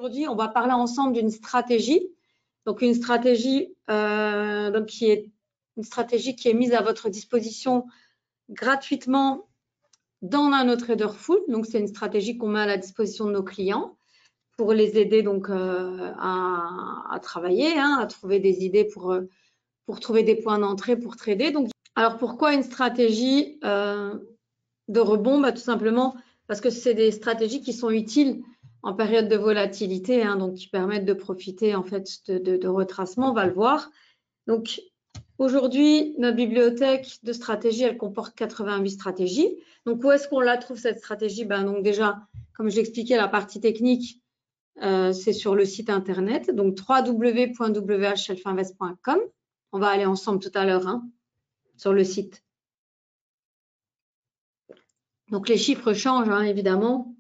aujourd'hui, on va parler ensemble d'une stratégie. Donc, une stratégie qui est mise à votre disposition gratuitement dans NanoTrader Full. Donc, c'est une stratégie qu'on met à la disposition de nos clients pour les aider donc à travailler, à trouver des idées pour trouver des points d'entrée pour trader. Donc, alors, pourquoi une stratégie de rebond? Tout simplement parce que c'est des stratégies qui sont utiles en période de volatilité, donc qui permettent de profiter en fait de retracement, on va le voir. Donc aujourd'hui, notre bibliothèque de stratégies, elle comporte 88 stratégies. Donc où est-ce qu'on la trouve cette stratégie? Donc déjà, comme je l'expliquais, la partie technique, c'est sur le site internet, donc www.whselfinvest.com. On va aller ensemble tout à l'heure sur le site. Donc les chiffres changent évidemment.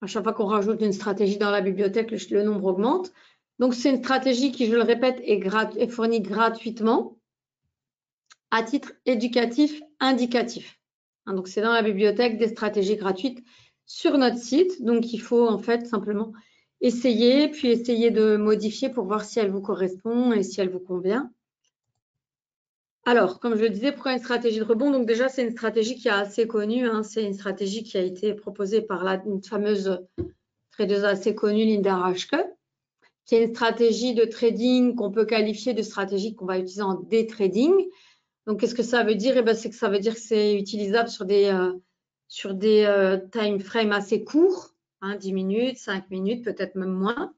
À chaque fois qu'on rajoute une stratégie dans la bibliothèque, le nombre augmente. Donc, c'est une stratégie qui, je le répète, est fournie gratuitement à titre éducatif indicatif. Donc, c'est dans la bibliothèque des stratégies gratuites sur notre site. Donc, il faut en fait simplement essayer, puis essayer de modifier pour voir si elle vous correspond et si elle vous convient. Alors, comme je le disais, pourquoi une stratégie de rebond? Donc déjà, c'est une stratégie qui est assez connue. C'est une stratégie qui a été proposée par une fameuse tradeuse assez connue, Linda Raschke, qui est une stratégie de trading qu'on peut qualifier de stratégie qu'on va utiliser en day trading. Donc, qu'est-ce que ça veut dire? C'est que ça veut dire que c'est utilisable sur des time frames assez courts, 10 minutes, 5 minutes, peut-être même moins.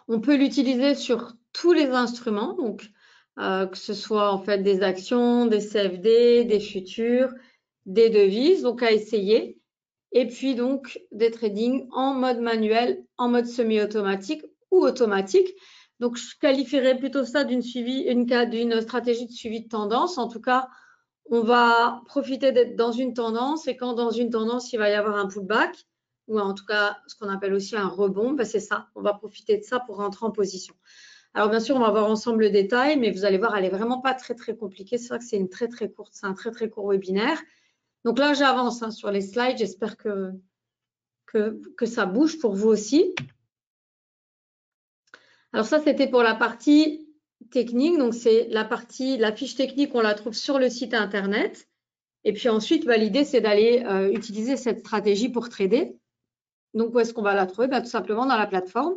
On peut l'utiliser sur tous les instruments, donc que ce soit en fait des actions, des CFD, des futurs, des devises, donc à essayer. Et puis donc des tradings en mode manuel, en mode semi-automatique ou automatique. Donc je qualifierais plutôt ça d'une stratégie de suivi de tendance. En tout cas, on va profiter d'être dans une tendance et quand dans une tendance, il va y avoir un pullback ou en tout cas ce qu'on appelle aussi un rebond, c'est ça. On va profiter de ça pour rentrer en position. Alors bien sûr, on va voir ensemble le détail, mais vous allez voir, elle est vraiment pas très très compliquée. C'est vrai que c'est un très très court webinaire. Donc là, j'avance sur les slides. J'espère que ça bouge pour vous aussi. Alors ça, c'était pour la partie technique. Donc c'est la fiche technique, on la trouve sur le site internet. Et puis ensuite, l'idée, c'est d'aller utiliser cette stratégie pour trader. Donc où est-ce qu'on va la trouver? Tout simplement dans la plateforme.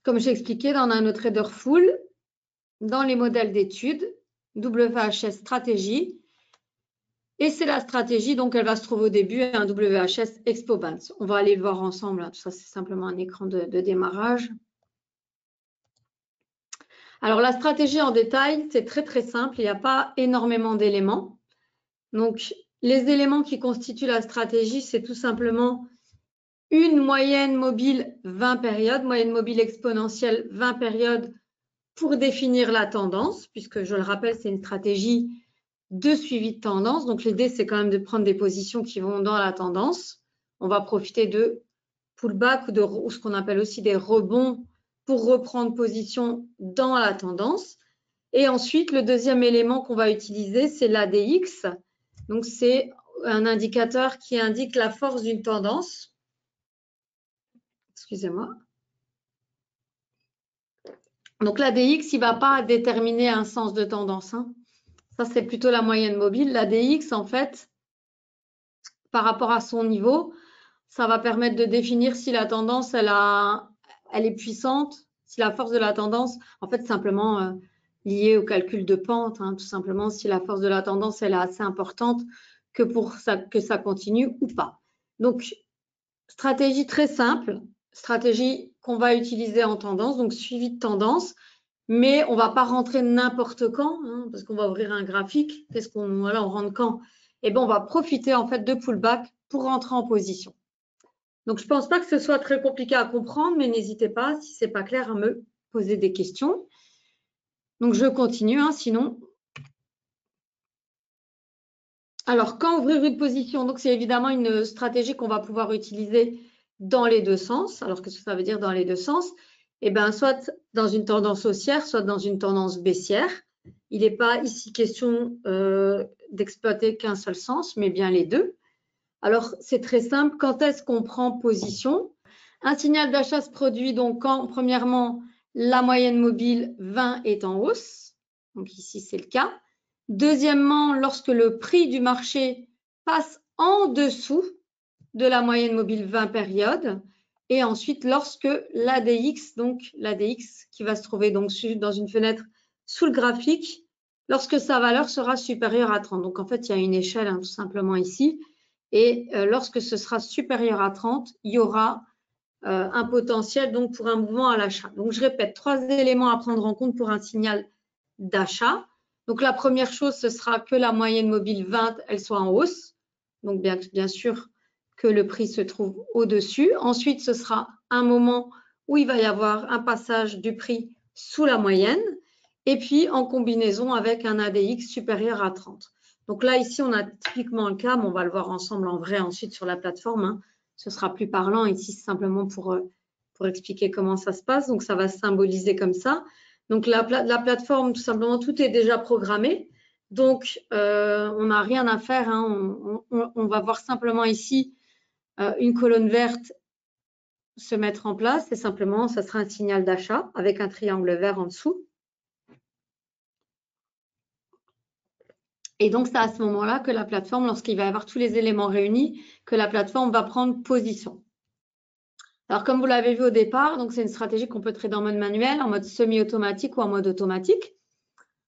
Comme j'ai expliqué dans NanoTrader Full, dans les modèles d'études, WHS stratégie. Et c'est la stratégie, donc elle va se trouver au début, un WHS Expo Bands. On va aller le voir ensemble. Tout ça, c'est simplement un écran de démarrage. Alors, la stratégie en détail, c'est très, très simple. Il n'y a pas énormément d'éléments. Donc, les éléments qui constituent la stratégie, c'est tout simplement une moyenne mobile 20 périodes, moyenne mobile exponentielle 20 périodes pour définir la tendance, puisque je le rappelle, c'est une stratégie de suivi de tendance. Donc, l'idée, c'est quand même de prendre des positions qui vont dans la tendance. On va profiter de pullback ou ce qu'on appelle aussi des rebonds pour reprendre position dans la tendance. Et ensuite, le deuxième élément qu'on va utiliser, c'est l'ADX. Donc, c'est un indicateur qui indique la force d'une tendance. Excusez-moi. Donc, l'ADX, il ne va pas déterminer un sens de tendance. Ça, c'est plutôt la moyenne mobile. L'ADX, en fait, par rapport à son niveau, ça va permettre de définir si la tendance, elle est puissante, si la force de la tendance, en fait, simplement liée au calcul de pente, tout simplement, si la force de la tendance, elle est assez importante que ça continue ou pas. Donc, stratégie très simple, stratégie qu'on va utiliser en tendance, donc suivi de tendance, mais on ne va pas rentrer n'importe quand, parce qu'on va ouvrir un graphique. On rentre quand? Eh bien, on va profiter en fait de pullback pour rentrer en position. Donc, je ne pense pas que ce soit très compliqué à comprendre, mais n'hésitez pas, si ce n'est pas clair, à me poser des questions. Donc, je continue, sinon. Alors, quand ouvrir une position? Donc, c'est évidemment une stratégie qu'on va pouvoir utiliser dans les deux sens. Alors, qu'est-ce que ça veut dire dans les deux sens? Eh bien, soit dans une tendance haussière, soit dans une tendance baissière. Il n'est pas ici question d'exploiter qu'un seul sens, mais bien les deux. Alors, c'est très simple. Quand est-ce qu'on prend position? Un signal d'achat se produit donc quand, premièrement, la moyenne mobile 20 est en hausse. Donc ici, c'est le cas. Deuxièmement, lorsque le prix du marché passe en dessous de la moyenne mobile 20 périodes. Et ensuite, lorsque l'ADX, donc l'ADX qui va se trouver donc dans une fenêtre sous le graphique, lorsque sa valeur sera supérieure à 30. Donc en fait, il y a une échelle tout simplement ici. Et lorsque ce sera supérieur à 30, il y aura un potentiel donc pour un mouvement à l'achat. Donc je répète, 3 éléments à prendre en compte pour un signal d'achat. Donc la première chose, ce sera que la moyenne mobile 20, elle soit en hausse. Donc bien sûr que le prix se trouve au-dessus. Ensuite, ce sera un moment où il va y avoir un passage du prix sous la moyenne. Et puis en combinaison avec un ADX supérieur à 30. Donc là, ici, on a typiquement le cas, mais on va le voir ensemble en vrai ensuite sur la plateforme, hein. Ce sera plus parlant. Ici, c'est simplement pour expliquer comment ça se passe. Donc, ça va se symboliser comme ça. Donc, la plateforme, tout simplement, tout est déjà programmé. Donc, on n'a rien à faire, hein. On va voir simplement ici une colonne verte se mettre en place. Et simplement, ça sera un signal d'achat avec un triangle vert en dessous. Et donc, c'est à ce moment-là que la plateforme, lorsqu'il va y avoir tous les éléments réunis, que la plateforme va prendre position. Alors, comme vous l'avez vu au départ, donc c'est une stratégie qu'on peut trader en mode manuel, en mode semi-automatique ou en mode automatique.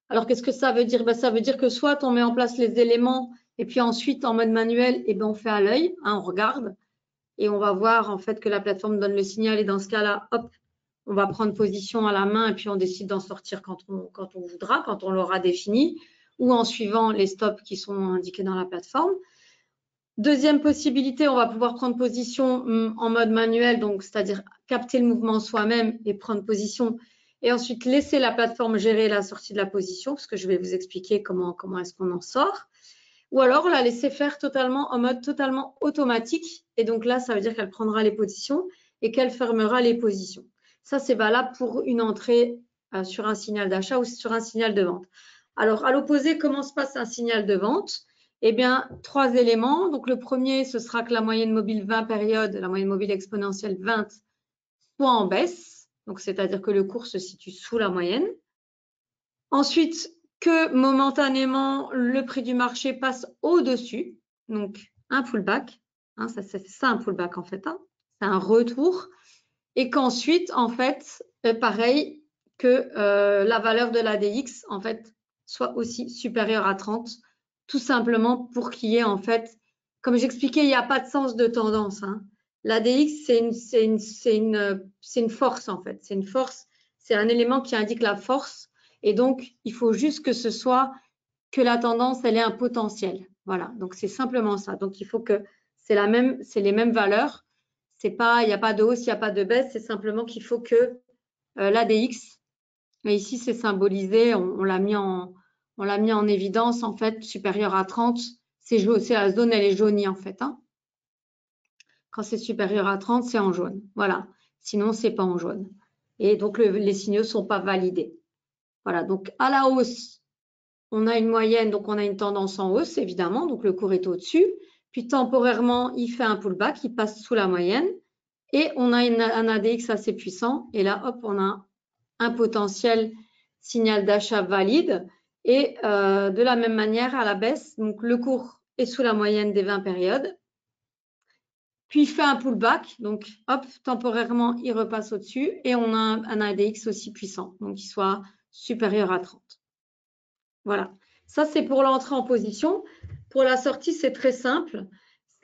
Alors, qu'est-ce que ça veut dire? Ben, ça veut dire que soit on met en place les éléments et puis ensuite, en mode manuel, eh ben, on fait à l'œil, hein, on regarde et on va voir en fait que la plateforme donne le signal et dans ce cas-là, hop, on va prendre position à la main et puis on décide d'en sortir quand on voudra, quand on l'aura défini ou en suivant les stops qui sont indiqués dans la plateforme. Deuxième possibilité, on va pouvoir prendre position en mode manuel, donc c'est-à-dire capter le mouvement soi-même et prendre position et ensuite laisser la plateforme gérer la sortie de la position, parce que je vais vous expliquer comment est-ce qu'on en sort. Ou alors la laisser faire totalement en mode totalement automatique. Et donc là, ça veut dire qu'elle prendra les positions et qu'elle fermera les positions. Ça, c'est valable pour une entrée sur un signal d'achat ou sur un signal de vente. Alors, à l'opposé, comment se passe un signal de vente? Eh bien, 3 éléments. Donc, le premier, ce sera que la moyenne mobile 20 périodes, la moyenne mobile exponentielle 20, soit en baisse. Donc, c'est-à-dire que le cours se situe sous la moyenne. Ensuite, que momentanément, le prix du marché passe au-dessus. Donc, un pullback. Hein, c'est ça un pullback en fait. Hein, c'est un retour. Et qu'ensuite, en fait, pareil, que la valeur de l'ADX, en fait, soit aussi supérieure à 30, tout simplement pour qu'il y ait, en fait, comme j'expliquais, il n'y a pas de sens de tendance. Hein. L'ADX, c'est une force, en fait. C'est une force, c'est un élément qui indique la force. Et donc, il faut juste que ce soit, que la tendance, elle ait un potentiel. Voilà, donc c'est simplement ça. Donc, il faut que c'est les mêmes valeurs. Il n'y a pas de hausse, il n'y a pas de baisse, c'est simplement qu'il faut que l'ADX, et ici c'est symbolisé, on l'a mis en évidence en fait, supérieur à 30, c'est la zone, elle est jaunie en fait. Hein. Quand c'est supérieur à 30, c'est en jaune. Voilà, sinon c'est pas en jaune. Et donc les signaux ne sont pas validés. Voilà, donc à la hausse, on a une moyenne, donc on a une tendance en hausse évidemment, donc le cours est au-dessus. Puis temporairement, il fait un pullback, il passe sous la moyenne. Et on a un ADX assez puissant. Et là, hop, on a un potentiel signal d'achat valide. Et de la même manière, à la baisse, donc le cours est sous la moyenne des 20 périodes. Puis il fait un pullback. Donc, hop, temporairement, il repasse au-dessus. Et on a un ADX aussi puissant, donc qui soit supérieur à 30. Voilà. Ça, c'est pour l'entrée en position. Pour la sortie, c'est très simple.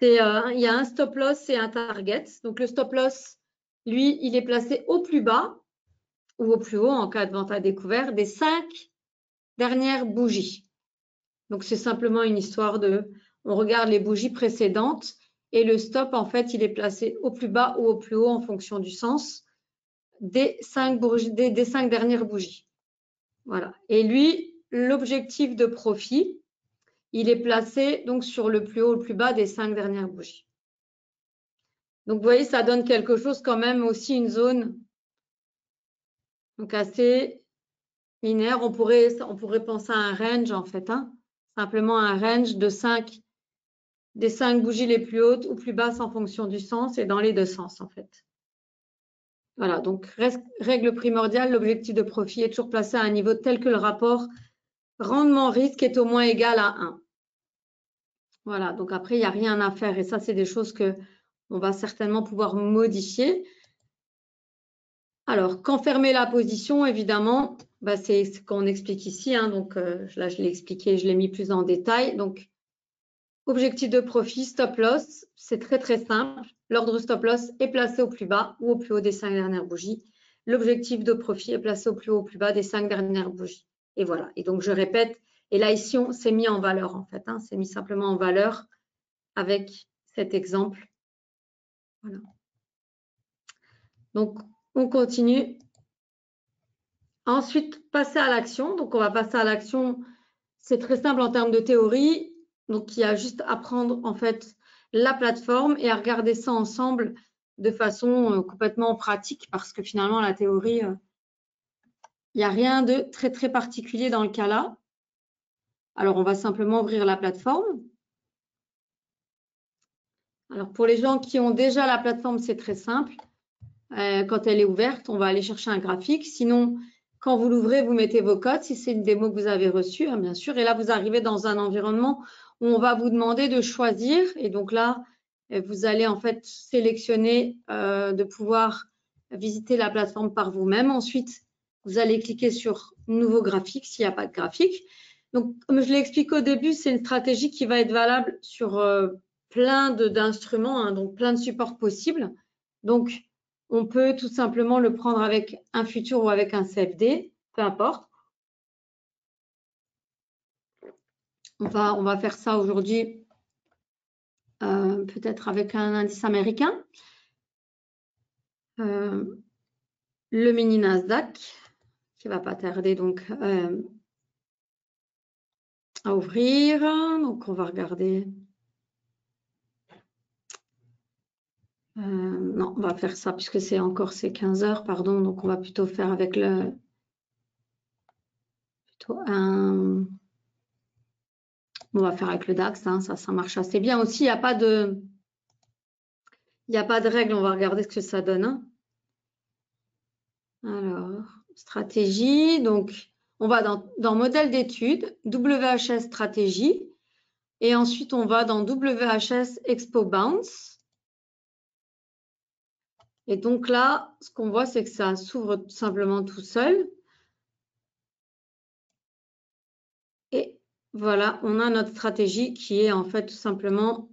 Il y a un stop loss et un target. Donc, le stop loss, lui, il est placé au plus bas ou au plus haut en cas de vente à découvert des 5 dernières bougies. Donc, c'est simplement une histoire on regarde les bougies précédentes et le stop, en fait, il est placé au plus bas ou au plus haut en fonction du sens des 5 dernières bougies. Voilà. Et lui, l'objectif de profit, il est placé donc sur le plus haut ou le plus bas des 5 dernières bougies. Donc, vous voyez, ça donne quelque chose quand même aussi, une zone donc assez linéaire. On pourrait penser à un range en fait, hein, simplement un range de 5 des 5 bougies les plus hautes ou plus basses en fonction du sens et dans les deux sens en fait. Voilà, donc règle primordiale, l'objectif de profit est toujours placé à un niveau tel que le rapport rendement-risque est au moins égal à 1. Voilà, donc après, il n'y a rien à faire et ça, c'est des choses que on va certainement pouvoir modifier. Alors, quand fermer la position, évidemment, bah, c'est ce qu'on explique ici. Hein, donc là, je l'ai expliqué, je l'ai mis plus en détail. Donc, objectif de profit, stop loss, c'est très très simple. L'ordre stop loss est placé au plus bas ou au plus haut des 5 dernières bougies. L'objectif de profit est placé au plus haut ou au plus bas des 5 dernières bougies. Et voilà. Et donc, je répète, et là, ici, on s'est mis en valeur en fait. Hein, c'est mis simplement en valeur avec cet exemple. Voilà. Donc, on continue. Ensuite, passer à l'action. Donc, on va passer à l'action. C'est très simple en termes de théorie. Donc, il y a juste à prendre en fait la plateforme et à regarder ça ensemble de façon complètement pratique parce que finalement, la théorie, il n'y a rien de très, très particulier dans le cas là. Alors, on va simplement ouvrir la plateforme. Alors, pour les gens qui ont déjà la plateforme, c'est très simple. Quand elle est ouverte, on va aller chercher un graphique. Sinon, quand vous l'ouvrez, vous mettez vos codes, si c'est une démo que vous avez reçue, hein, bien sûr. Et là, vous arrivez dans un environnement où on va vous demander de choisir. Et donc là, vous allez en fait sélectionner de pouvoir visiter la plateforme par vous-même. Ensuite, vous allez cliquer sur « Nouveau graphique » s'il n'y a pas de graphique. Donc, comme je l'ai expliqué au début, c'est une stratégie qui va être valable sur plein d'instruments, hein, donc plein de supports possibles. Donc, on peut tout simplement le prendre avec un futur ou avec un CFD, peu importe. On va faire ça aujourd'hui, peut-être avec un indice américain. Le mini Nasdaq, qui ne va pas tarder donc à ouvrir. Donc, on va regarder. Non, on va faire ça puisque c'est encore ces 15 heures, pardon. Donc, on va plutôt faire avec on va faire avec le DAX, hein, ça marche assez bien aussi. Il n'y a pas de règle, on va regarder ce que ça donne. Hein. Alors, stratégie, donc on va dans modèle d'étude, WHS stratégie, et ensuite on va dans WHS Expo Bounce. Et donc là, ce qu'on voit, c'est que ça s'ouvre simplement tout seul. Et voilà, on a notre stratégie qui est en fait tout simplement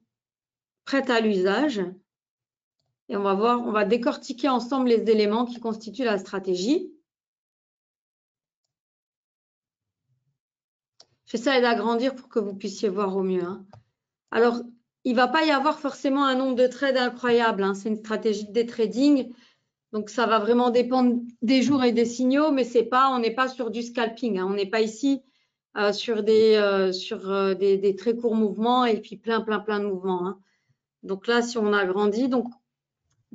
prête à l'usage. Et on va voir, on va décortiquer ensemble les éléments qui constituent la stratégie. J'essaie d'agrandir pour que vous puissiez voir au mieux. Hein. Alors, il ne va pas y avoir forcément un nombre de trades incroyable. Hein. C'est une stratégie de day trading. Donc, ça va vraiment dépendre des jours et des signaux, mais on n'est pas sur du scalping. Hein. On n'est pas ici sur des très courts mouvements et puis plein de mouvements. Hein. Donc là, si on agrandit, donc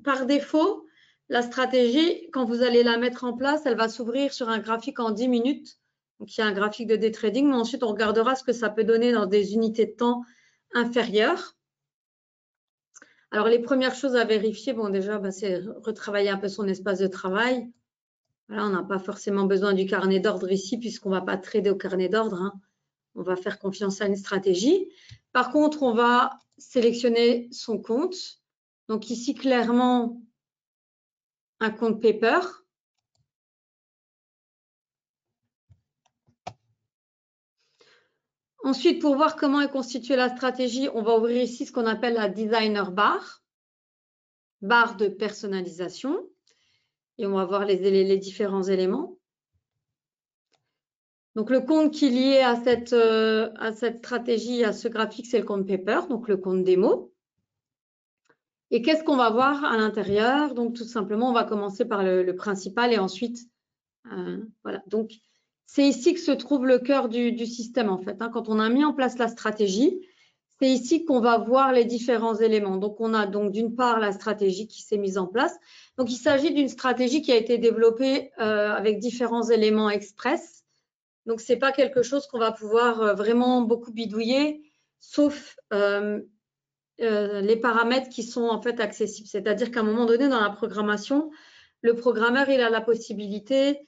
par défaut, la stratégie, quand vous allez la mettre en place, elle va s'ouvrir sur un graphique en 10 minutes. Donc, il y a un graphique de day trading, mais ensuite, on regardera ce que ça peut donner dans des unités de temps inférieures. Alors, les premières choses à vérifier, bon, déjà, c'est retravailler un peu son espace de travail. Voilà, on n'a pas forcément besoin du carnet d'ordre ici, puisqu'on ne va pas trader au carnet d'ordre. Hein. On va faire confiance à une stratégie. Par contre, on va sélectionner son compte. Donc, ici, clairement, un compte paper. Ensuite, pour voir comment est constituée la stratégie, on va ouvrir ici ce qu'on appelle la designer bar, barre de personnalisation, et on va voir les différents éléments. Donc, le compte qui est lié à cette stratégie, à ce graphique, c'est le compte paper, donc le compte démo. Et qu'est-ce qu'on va voir à l'intérieur? Donc, tout simplement, on va commencer par le principal et ensuite, voilà. Donc, c'est ici que se trouve le cœur du système, en fait. Hein. Quand on a mis en place la stratégie, c'est ici qu'on va voir les différents éléments. Donc, on a donc d'une part la stratégie qui s'est mise en place. Donc, il s'agit d'une stratégie qui a été développée avec différents éléments express. Donc, ce n'est pas quelque chose qu'on va pouvoir vraiment beaucoup bidouiller, sauf les paramètres qui sont en fait accessibles. C'est-à-dire qu'à un moment donné, dans la programmation, le programmeur, il a la possibilité,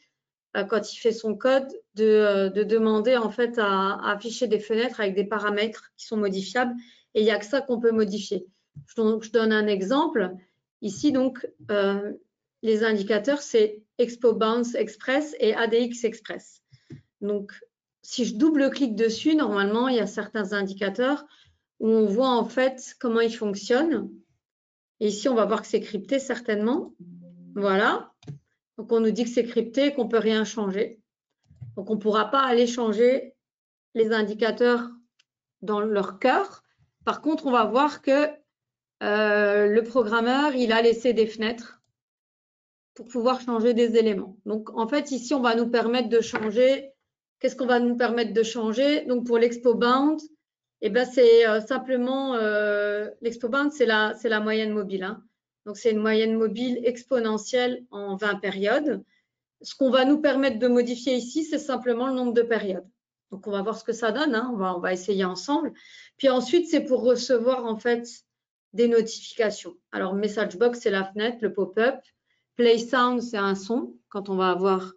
quand il fait son code, de demander en fait à afficher des fenêtres avec des paramètres qui sont modifiables. Et il n'y a que ça qu'on peut modifier. Je donne un exemple. Ici, donc, les indicateurs, c'est Expo Bounce Express et ADX Express. Donc, si je double-clique dessus, normalement, il y a certains indicateurs où on voit en fait comment ils fonctionnent. Et ici, on va voir que c'est crypté certainement. Voilà. Donc, on nous dit que c'est crypté, qu'on ne peut rien changer. Donc, on ne pourra pas aller changer les indicateurs dans leur cœur. Par contre, on va voir que le programmeur, il a laissé des fenêtres pour pouvoir changer des éléments. Donc, en fait, ici, on va nous permettre de changer. Qu'est-ce qu'on va nous permettre de changer? Donc, pour l'Expo Bound, eh ben, c'est simplement l'Expo Bound, c'est la moyenne mobile. Hein. Donc, c'est une moyenne mobile exponentielle en 20 périodes. Ce qu'on va nous permettre de modifier ici, c'est simplement le nombre de périodes. Donc, on va voir ce que ça donne. Hein. On va essayer ensemble. Puis ensuite, c'est pour recevoir en fait des notifications. Alors, Message Box, c'est la fenêtre, le pop-up. Play Sound, c'est un son quand on va avoir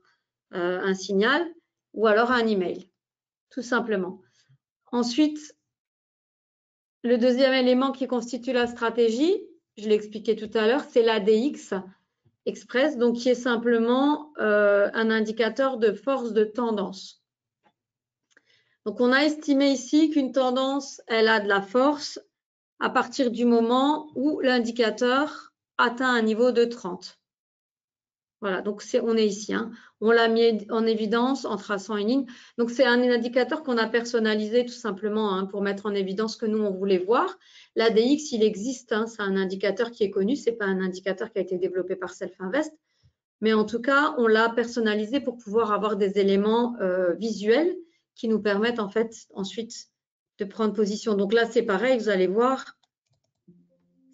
un signal ou alors un email, tout simplement. Ensuite, le deuxième élément qui constitue la stratégie, je l'ai expliqué tout à l'heure, c'est l'ADX Express, donc qui est simplement un indicateur de force de tendance. Donc, on a estimé ici qu'une tendance, elle a de la force à partir du moment où l'indicateur atteint un niveau de 30. Voilà, donc on est ici. Hein. On l'a mis en évidence en traçant une ligne. Donc, c'est un indicateur qu'on a personnalisé tout simplement hein, pour mettre en évidence que nous, on voulait voir. L'ADX, il existe. Hein, c'est un indicateur qui est connu. Ce n'est pas un indicateur qui a été développé par Self-Invest. Mais en tout cas, on l'a personnalisé pour pouvoir avoir des éléments visuels qui nous permettent en fait ensuite de prendre position. Donc là, c'est pareil. Vous allez voir,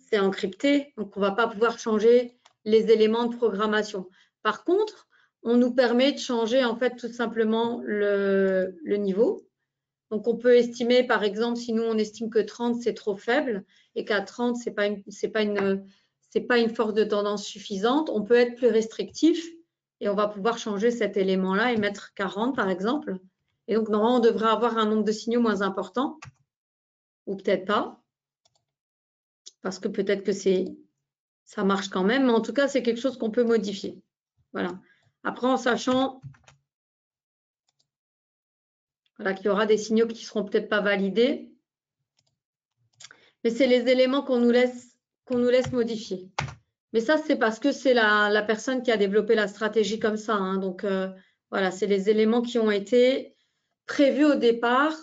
c'est encrypté. Donc, on ne va pas pouvoir changer les éléments de programmation. Par contre, on nous permet de changer en fait tout simplement le niveau. Donc, on peut estimer, par exemple, si nous, on estime que 30, c'est trop faible et qu'à 30, ce n'est pas une force de tendance suffisante, on peut être plus restrictif et on va pouvoir changer cet élément-là et mettre 40, par exemple. Et donc, normalement, on devrait avoir un nombre de signaux moins important ou peut-être pas parce que peut-être que ça marche quand même, mais en tout cas, c'est quelque chose qu'on peut modifier. Voilà. Après, en sachant voilà, qu'il y aura des signaux qui ne seront peut-être pas validés, mais c'est les éléments qu'on nous laisse modifier. Mais ça, c'est parce que c'est la personne qui a développé la stratégie comme ça. Hein. Donc, voilà, c'est les éléments qui ont été prévus au départ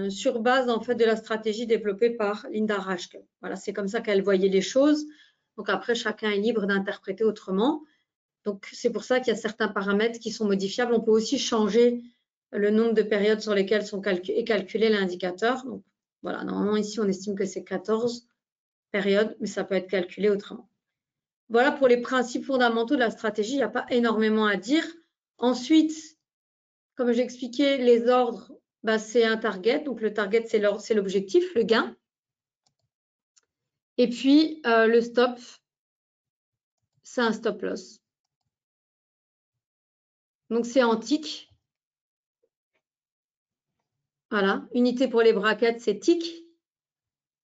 sur base en fait de la stratégie développée par Linda Raschke. Voilà, c'est comme ça qu'elle voyait les choses. Donc après, chacun est libre d'interpréter autrement. Donc c'est pour ça qu'il y a certains paramètres qui sont modifiables. On peut aussi changer le nombre de périodes sur lesquelles est calculé l'indicateur. Donc voilà, normalement ici on estime que c'est 14 périodes, mais ça peut être calculé autrement. Voilà pour les principes fondamentaux de la stratégie. Il n'y a pas énormément à dire. Ensuite, comme j'ai expliqué, les ordres, bah, c'est un target. Donc, le target, c'est l'objectif, le gain. Et puis, le stop, c'est un stop loss. Donc, c'est en tick. Voilà. Unité pour les brackets, c'est tick.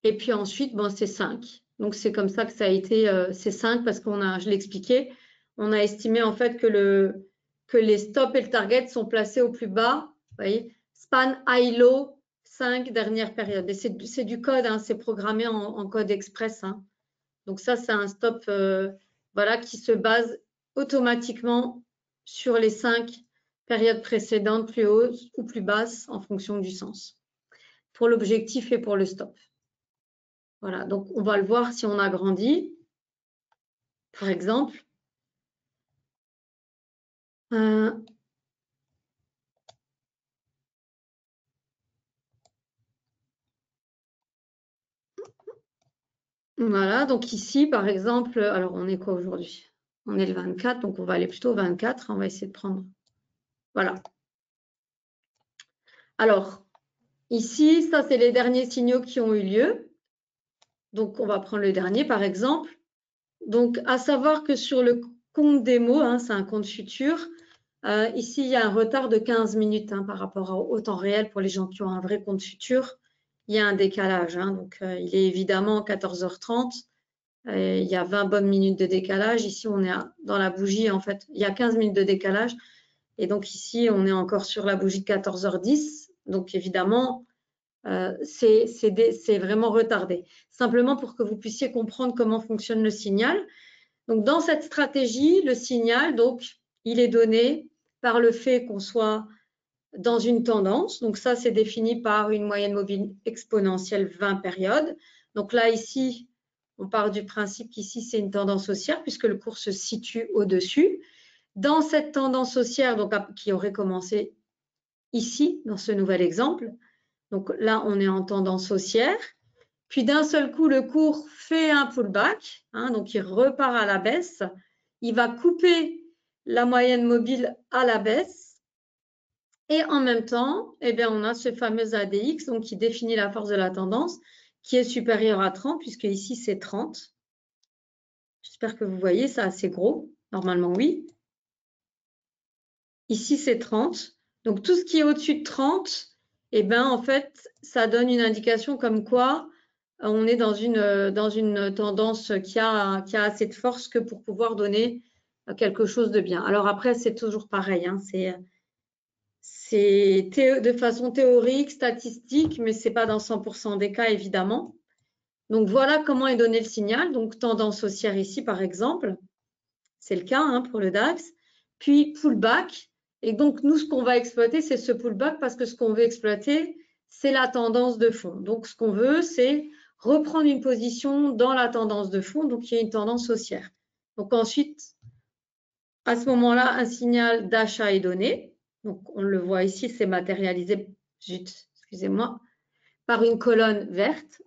Et puis ensuite, bon, c'est 5. Donc, c'est comme ça que ça a été, c'est 5 parce je l'ai expliqué, on a estimé en fait que les stops et le target sont placés au plus bas. Vous voyez, span high-low, 5 dernières périodes. Et c'est du code, hein, c'est programmé en code express. Hein. Donc, ça, c'est un stop voilà, qui se base automatiquement sur les 5 périodes précédentes, plus hautes ou plus basses en fonction du sens, pour l'objectif et pour le stop. Voilà, donc on va le voir si on agrandit, par exemple. Voilà, donc ici, par exemple, alors on est quoi aujourd'hui? On est le 24, donc on va aller plutôt au 24. On va essayer de prendre. Voilà. Alors, ici, ça, c'est les derniers signaux qui ont eu lieu. Donc, on va prendre le dernier, par exemple. Donc, à savoir que sur le compte démo, hein, c'est un compte futur, ici, il y a un retard de 15 minutes hein, par rapport au temps réel pour les gens qui ont un vrai compte futur. Il y a un décalage. Hein, donc, il est évidemment 14h30. Il y a 20 bonnes minutes de décalage. Ici, on est dans la bougie, en fait, il y a 15 minutes de décalage. Et donc, ici, on est encore sur la bougie de 14h10. Donc, évidemment, c'est vraiment retardé. Simplement pour que vous puissiez comprendre comment fonctionne le signal. Donc, dans cette stratégie, le signal, donc, il est donné par le fait qu'on soit dans une tendance. Donc, ça, c'est défini par une moyenne mobile exponentielle 20 périodes. Donc là, ici, on part du principe qu'ici, c'est une tendance haussière puisque le cours se situe au-dessus. Dans cette tendance haussière, donc, qui aurait commencé ici, dans ce nouvel exemple, donc là, on est en tendance haussière. Puis d'un seul coup, le cours fait un pullback, hein, donc il repart à la baisse. Il va couper la moyenne mobile à la baisse. Et en même temps, eh bien, on a ce fameux ADX donc, qui définit la force de la tendance, qui est supérieure à 30, puisque ici, c'est 30. J'espère que vous voyez, c'est assez gros. Normalement, oui. Ici, c'est 30. Donc, tout ce qui est au-dessus de 30, eh bien, en fait, ça donne une indication comme quoi on est dans une tendance qui a assez de force que pour pouvoir donner quelque chose de bien. Alors après, c'est toujours pareil. Hein, c'est de façon théorique, statistique, mais ce n'est pas dans 100% des cas, évidemment. Donc, voilà comment est donné le signal. Donc, tendance haussière ici, par exemple. C'est le cas hein, pour le DAX. Puis, pullback. Et donc, nous, ce qu'on va exploiter, c'est ce pullback parce que ce qu'on veut exploiter, c'est la tendance de fond. Donc, ce qu'on veut, c'est reprendre une position dans la tendance de fond. Donc, il y a une tendance haussière. Donc, ensuite, à ce moment-là, un signal d'achat est donné. Donc, on le voit ici, c'est matérialisé, excusez-moi, par une colonne verte.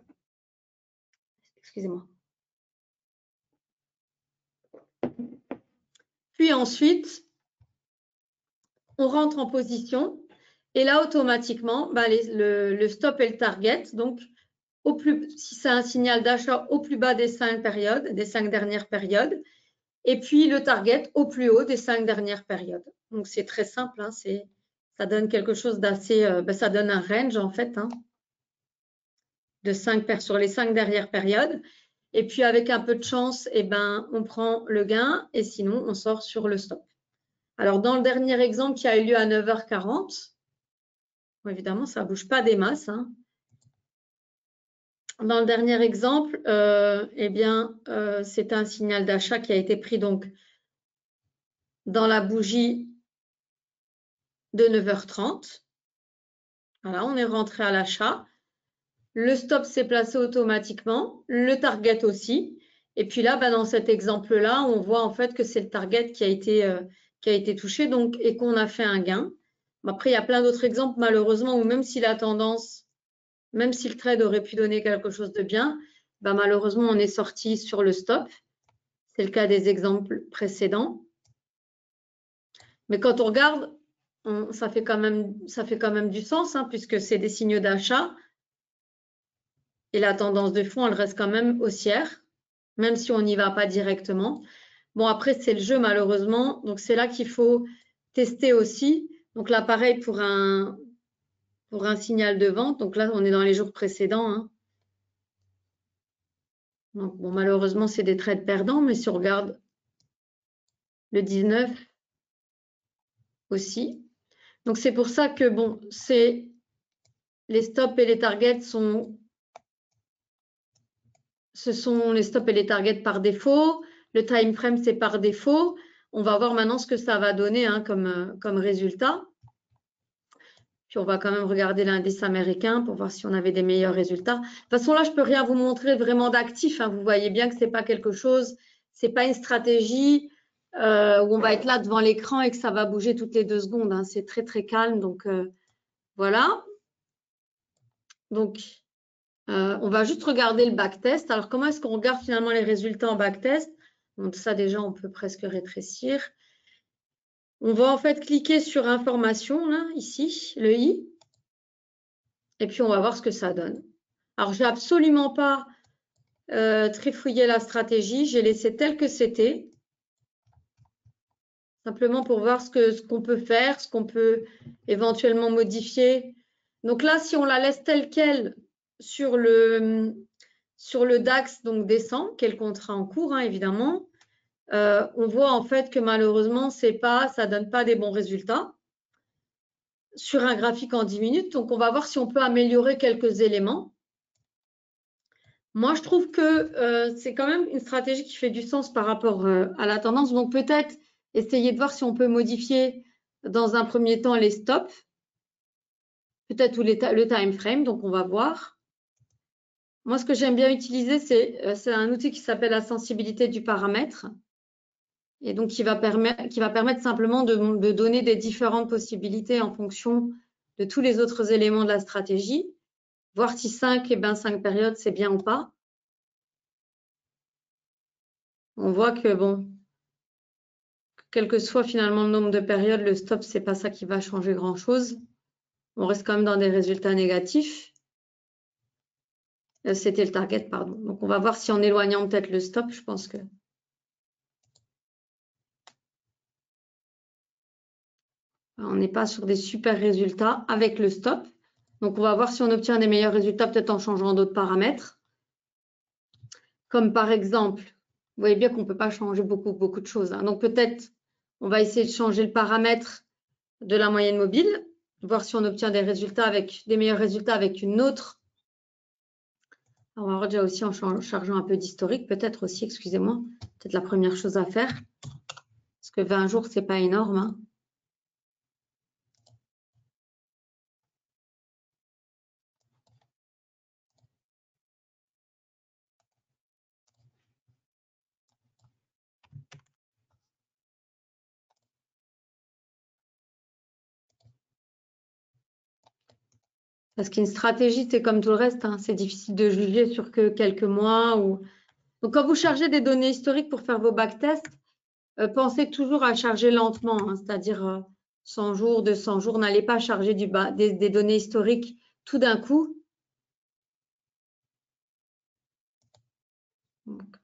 Excusez-moi. Puis ensuite, on rentre en position et là, automatiquement, bah, le stop et le target, donc si c'est un signal d'achat au plus bas des 5 périodes, des 5 dernières périodes, et puis le target au plus haut des 5 dernières périodes. Donc, c'est très simple, hein, ça donne quelque chose d'assez, ça donne un range en fait, hein, de 5 sur les 5 dernières périodes. Et puis, avec un peu de chance, eh ben, on prend le gain et sinon, on sort sur le stop. Alors, dans le dernier exemple qui a eu lieu à 9h40, bon, évidemment, ça ne bouge pas des masses. Hein. Dans le dernier exemple, eh bien, c'est un signal d'achat qui a été pris donc dans la bougie de 9h30. Voilà, on est rentré à l'achat. Le stop s'est placé automatiquement, le target aussi. Et puis là, bah, dans cet exemple-là, on voit en fait que c'est le target qui a été touché donc, et qu'on a fait un gain. Après, il y a plein d'autres exemples, malheureusement, où même si la tendance, même si le trade aurait pu donner quelque chose de bien, bah, malheureusement, on est sorti sur le stop. C'est le cas des exemples précédents. Mais quand on regarde, ça fait quand même du sens, hein, puisque c'est des signaux d'achat. Et la tendance de fond, elle reste quand même haussière, même si on n'y va pas directement. Bon, après, c'est le jeu, malheureusement. Donc, c'est là qu'il faut tester aussi. Donc, là, pareil pour un signal de vente. Donc, là, on est dans les jours précédents. Hein. Donc, bon, malheureusement, c'est des trades perdants. Mais si on regarde le 19 aussi. Donc, c'est pour ça que, bon, les stops et les targets ce sont les stops et les targets par défaut. Le time frame, c'est par défaut. On va voir maintenant ce que ça va donner hein, comme résultat. Puis on va quand même regarder l'indice américain pour voir si on avait des meilleurs résultats. De toute façon, là, je ne peux rien vous montrer vraiment d'actif. Hein. Vous voyez bien que ce n'est pas quelque chose, ce n'est pas une stratégie où on va être là devant l'écran et que ça va bouger toutes les 2 secondes. Hein. C'est très, très calme. Donc, voilà. Donc, on va juste regarder le backtest. Alors, comment est-ce qu'on regarde finalement les résultats en backtest? Donc, ça, déjà, on peut presque rétrécir. On va en fait cliquer sur information, là, ici, le i. Et puis, on va voir ce que ça donne. Alors, je ne vais absolument pas trifouiller la stratégie. J'ai laissé tel que c'était. Simplement pour voir ce qu'on peut faire, ce qu'on peut éventuellement modifier. Donc là, si on la laisse telle qu'elle sur le DAX, donc descend, qui est le contrat en cours, hein, évidemment, on voit en fait que malheureusement, ça ne donne pas des bons résultats sur un graphique en 10 minutes. Donc, on va voir si on peut améliorer quelques éléments. Moi, je trouve que c'est quand même une stratégie qui fait du sens par rapport à la tendance. Donc, peut-être essayer de voir si on peut modifier dans un premier temps les stops, peut-être le time frame. Donc, on va voir. Moi, ce que j'aime bien utiliser, c'est un outil qui s'appelle la sensibilité du paramètre. Et donc, qui va permettre simplement de donner des différentes possibilités en fonction de tous les autres éléments de la stratégie, voir si 5 périodes, c'est bien ou pas. On voit que, bon, quel que soit finalement le nombre de périodes, le stop, c'est pas ça qui va changer grand-chose. On reste quand même dans des résultats négatifs. C'était le target, pardon. Donc, on va voir si en éloignant peut-être le stop, je pense que... On n'est pas sur des super résultats avec le stop. Donc, on va voir si on obtient des meilleurs résultats peut-être en changeant d'autres paramètres. Comme par exemple, vous voyez bien qu'on ne peut pas changer beaucoup de choses. Hein. Donc, peut-être, on va essayer de changer le paramètre de la moyenne mobile, voir si on obtient des meilleurs résultats avec une autre. On va voir déjà aussi en chargeant un peu d'historique, peut-être aussi, excusez-moi, peut-être la première chose à faire. Parce que 20 jours, ce n'est pas énorme. Hein. Parce qu'une stratégie, c'est comme tout le reste, hein, c'est difficile de juger sur que quelques mois. Donc, quand vous chargez des données historiques pour faire vos backtests, pensez toujours à charger lentement, hein, c'est-à-dire 100 jours, 200 jours. N'allez pas charger des données historiques tout d'un coup. Donc,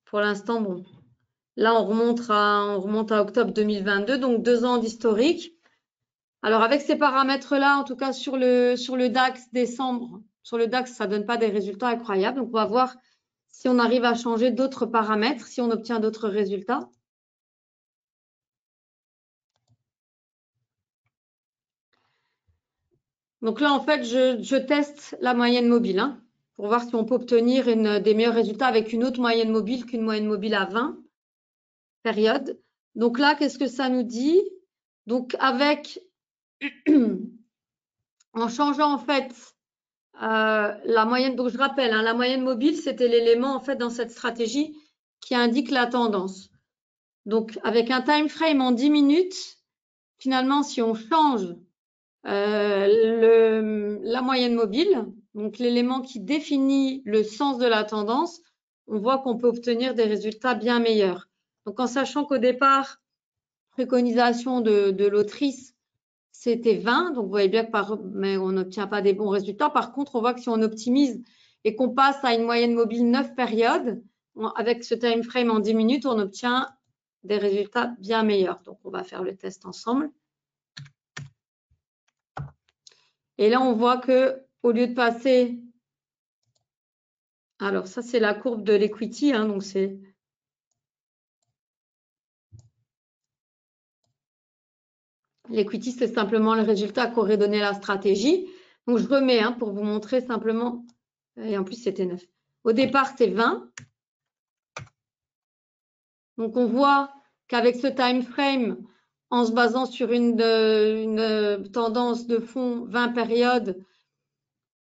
pour l'instant, bon. Là, on remonte à octobre 2022, donc 2 ans d'historique. Alors, avec ces paramètres-là, en tout cas sur le DAX décembre, sur le DAX, ça ne donne pas des résultats incroyables. Donc, on va voir si on arrive à changer d'autres paramètres, si on obtient d'autres résultats. Donc là, en fait, je teste la moyenne mobile hein, pour voir si on peut obtenir des meilleurs résultats avec une autre moyenne mobile qu'une moyenne mobile à 20 périodes. Donc là, qu'est-ce que ça nous dit? Donc, en changeant en fait la moyenne, donc je rappelle, hein, la moyenne mobile, c'était l'élément en fait dans cette stratégie qui indique la tendance. Donc, avec un time frame en 10 minutes, finalement, si on change la moyenne mobile, donc l'élément qui définit le sens de la tendance, on voit qu'on peut obtenir des résultats bien meilleurs. Donc, en sachant qu'au départ, préconisation de l'autrice, c'était 20. Donc, vous voyez bien mais on n'obtient pas des bons résultats. Par contre, on voit que si on optimise et qu'on passe à une moyenne mobile 9 périodes, avec ce time frame en 10 minutes, on obtient des résultats bien meilleurs. Donc, on va faire le test ensemble. Et là, on voit que au lieu de passer... Alors, ça, c'est la courbe de l'equity. Hein, donc, c'est... L'equity, c'est simplement le résultat qu'aurait donné la stratégie. Donc, je remets hein, pour vous montrer simplement. Et en plus, c'était 9. Au départ, c'est 20. Donc, on voit qu'avec ce time frame, en se basant sur une tendance de fond 20 périodes,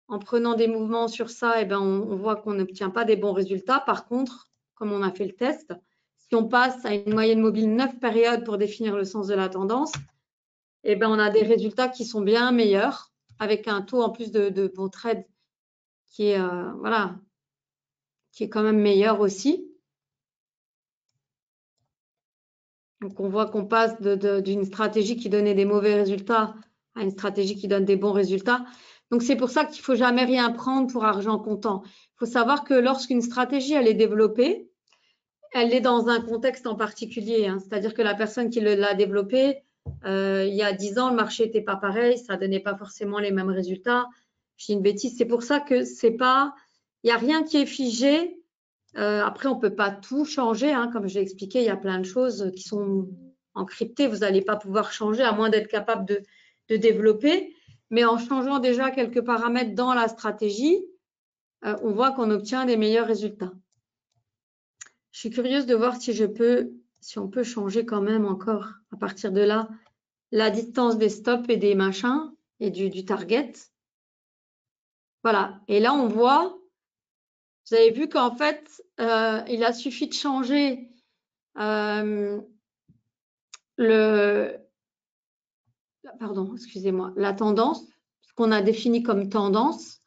en prenant des mouvements sur ça, eh ben, on voit qu'on n'obtient pas des bons résultats. Par contre, comme on a fait le test, si on passe à une moyenne mobile 9 périodes pour définir le sens de la tendance, eh ben, on a des résultats qui sont bien meilleurs, avec un taux en plus de bon trade qui est, voilà, qui est quand même meilleur aussi. Donc, on voit qu'on passe d'une stratégie qui donnait des mauvais résultats à une stratégie qui donne des bons résultats. Donc, c'est pour ça qu'il ne faut jamais rien prendre pour argent comptant. Il faut savoir que lorsqu'une stratégie, elle est développée, elle est dans un contexte en particulier. Hein. C'est-à-dire que la personne qui l'a développée, il y a 10 ans, le marché n'était pas pareil, ça ne donnait pas forcément les mêmes résultats. Je dis une bêtise, c'est pour ça que c'est pas, il n'y a rien qui est figé. Après, on ne peut pas tout changer. Hein. Comme je l'ai expliqué, il y a plein de choses qui sont encryptées. Vous n'allez pas pouvoir changer à moins d'être capable de développer. Mais en changeant déjà quelques paramètres dans la stratégie, on voit qu'on obtient des meilleurs résultats. Je suis curieuse de voir si on peut changer quand même encore à partir de là la distance des stops et des machins et du target. Voilà. Et là, on voit, vous avez vu qu'en fait, il a suffi de changer la tendance, ce qu'on a défini comme tendance,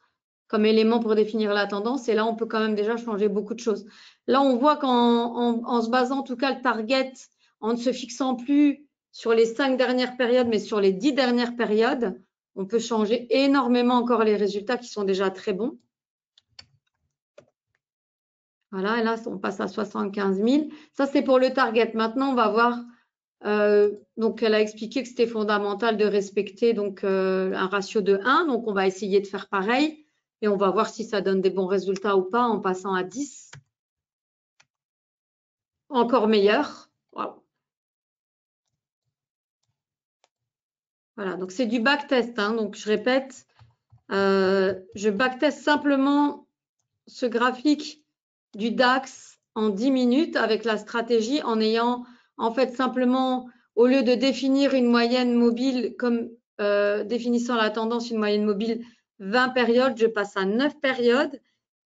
comme élément pour définir la tendance. Et là, on peut quand même déjà changer beaucoup de choses. Là, on voit qu'en se basant, en tout cas, le target, en ne se fixant plus sur les 5 dernières périodes, mais sur les 10 dernières périodes, on peut changer énormément encore les résultats qui sont déjà très bons. Voilà, et là, on passe à 75 000. Ça, c'est pour le target. Maintenant, on va voir. Donc, elle a expliqué que c'était fondamental de respecter donc, un ratio de 1. Donc, on va essayer de faire pareil. Et on va voir si ça donne des bons résultats ou pas en passant à 10. Encore meilleur. Wow. Voilà, donc c'est du backtest. Hein, donc, je répète, je backteste simplement ce graphique du DAX en 10 minutes avec la stratégie en ayant en fait simplement, au lieu de définir une moyenne mobile comme définissant la tendance, une moyenne mobile 20 périodes, je passe à 9 périodes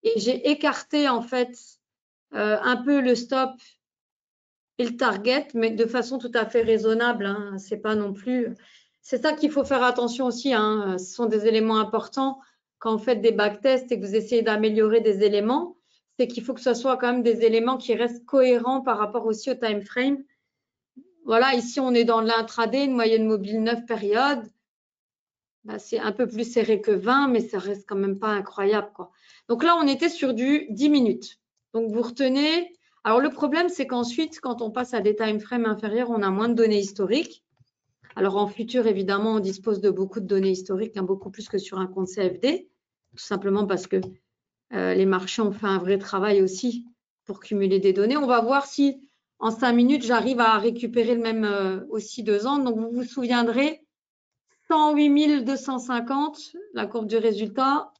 et j'ai écarté en fait un peu le stop et le target, mais de façon tout à fait raisonnable. Hein. C'est pas non plus. C'est ça qu'il faut faire attention aussi. Hein. Ce sont des éléments importants quand vous faites des backtests et que vous essayez d'améliorer des éléments. C'est qu'il faut que ce soit quand même des éléments qui restent cohérents par rapport aussi au time frame. Voilà, ici on est dans l'intraday, une moyenne mobile 9 périodes. Là, c'est un peu plus serré que 20, mais ça reste quand même pas incroyable, quoi. Donc là, on était sur du 10 minutes. Donc vous retenez. Alors le problème, c'est qu'ensuite, quand on passe à des time frames inférieurs, on a moins de données historiques. Alors en futur, évidemment, on dispose de beaucoup de données historiques, hein, beaucoup plus que sur un compte CFD, tout simplement parce que les marchés ont fait un vrai travail aussi pour cumuler des données. On va voir si en 5 minutes, j'arrive à récupérer le même aussi 2 ans. Donc vous vous souviendrez, 108 250, la courbe du résultat,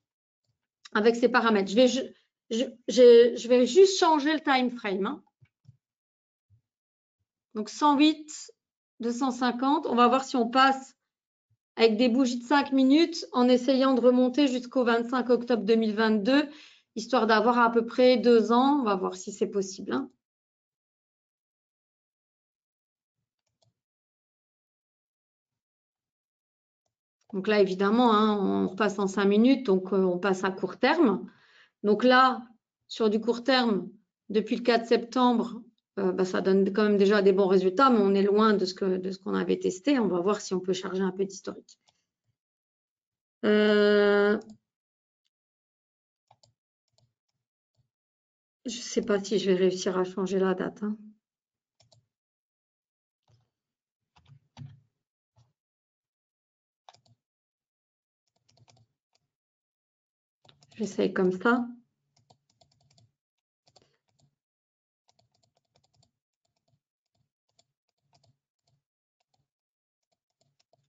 avec ces paramètres. Je vais juste changer le time frame. Hein. Donc 108 250, on va voir si on passe avec des bougies de 5 minutes en essayant de remonter jusqu'au 25 octobre 2022, histoire d'avoir à peu près 2 ans. On va voir si c'est possible. Hein. Donc là, évidemment, hein, on repasse en 5 minutes, donc on passe à court terme. Donc là, sur du court terme, depuis le 4 septembre, ça donne quand même déjà des bons résultats, mais on est loin de ce qu'on avait testé. On va voir si on peut charger un peu d'historique. Je ne sais pas si je vais réussir à changer la date. Hein. J'essaye comme ça.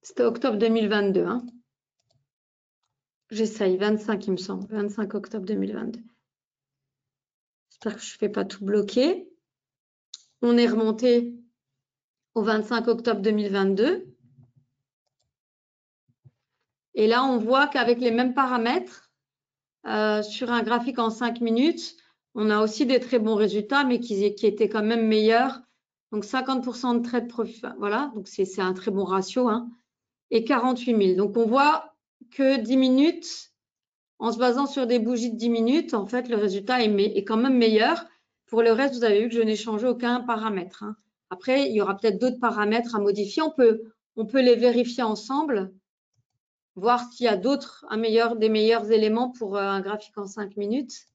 C'était octobre 2022. Hein. J'essaye, 25 il me semble, 25 octobre 2022. J'espère que je ne fais pas tout bloquer. On est remonté au 25 octobre 2022. Et là, on voit qu'avec les mêmes paramètres, sur un graphique en 5 minutes, on a aussi des très bons résultats, mais qui étaient quand même meilleurs. Donc, 50% de trade profit. Voilà, donc c'est un très bon ratio. Hein, et 48 000. Donc, on voit que 10 minutes, en se basant sur des bougies de 10 minutes, en fait, le résultat est quand même meilleur. Pour le reste, vous avez vu que je n'ai changé aucun paramètre. Hein. Après, il y aura peut-être d'autres paramètres à modifier. On peut les vérifier ensemble. voir s'il y a d'autres, des meilleurs éléments pour un graphique en 5 minutes.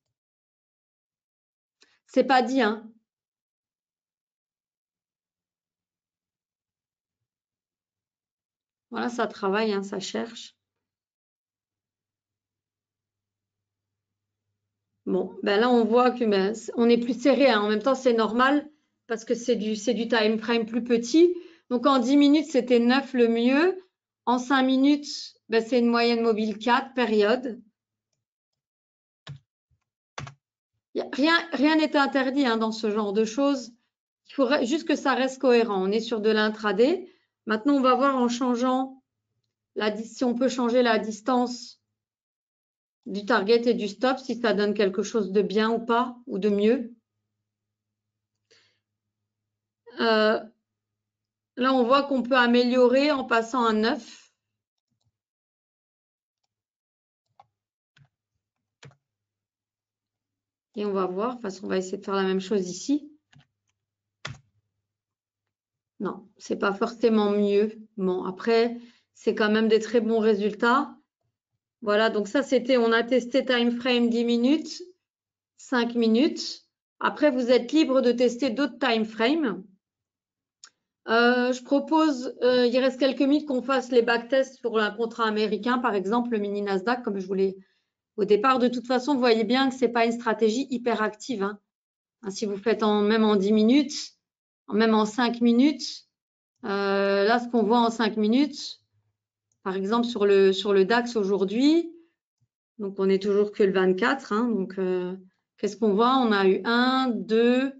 C'est pas dit, hein. Voilà, ça travaille, hein, ça cherche. Bon, ben là, on voit que on est plus serré, hein. En même temps, c'est normal parce que c'est du time frame plus petit. Donc, en 10 minutes, c'était 9 le mieux. En 5 minutes, ben, c'est une moyenne mobile 4, période. Rien n'est interdit, hein, dans ce genre de choses. Il faut juste que ça reste cohérent. On est sur de l'intraday. Maintenant, on va voir en changeant si on peut changer la distance du target et du stop, si ça donne quelque chose de bien ou pas, ou de mieux. Là, on voit qu'on peut améliorer en passant à 9. Et on va voir, de toute façon, on va essayer de faire la même chose ici. Non, c'est pas forcément mieux. Bon, après, c'est quand même des très bons résultats. Voilà, donc ça, on a testé time frame 10 minutes, 5 minutes. Après, vous êtes libre de tester d'autres time frames. Je propose, il reste quelques minutes qu'on fasse les backtests pour un contrat américain, par exemple, le mini Nasdaq, comme je voulais au départ. De toute façon, vous voyez bien que ce n'est pas une stratégie hyper active, hein. Si vous faites même en 10 minutes, même en 5 minutes, là, ce qu'on voit en 5 minutes, par exemple, sur le DAX aujourd'hui, donc on n'est toujours que le 24, hein, donc qu'est-ce qu'on voit? On a eu 1, 2,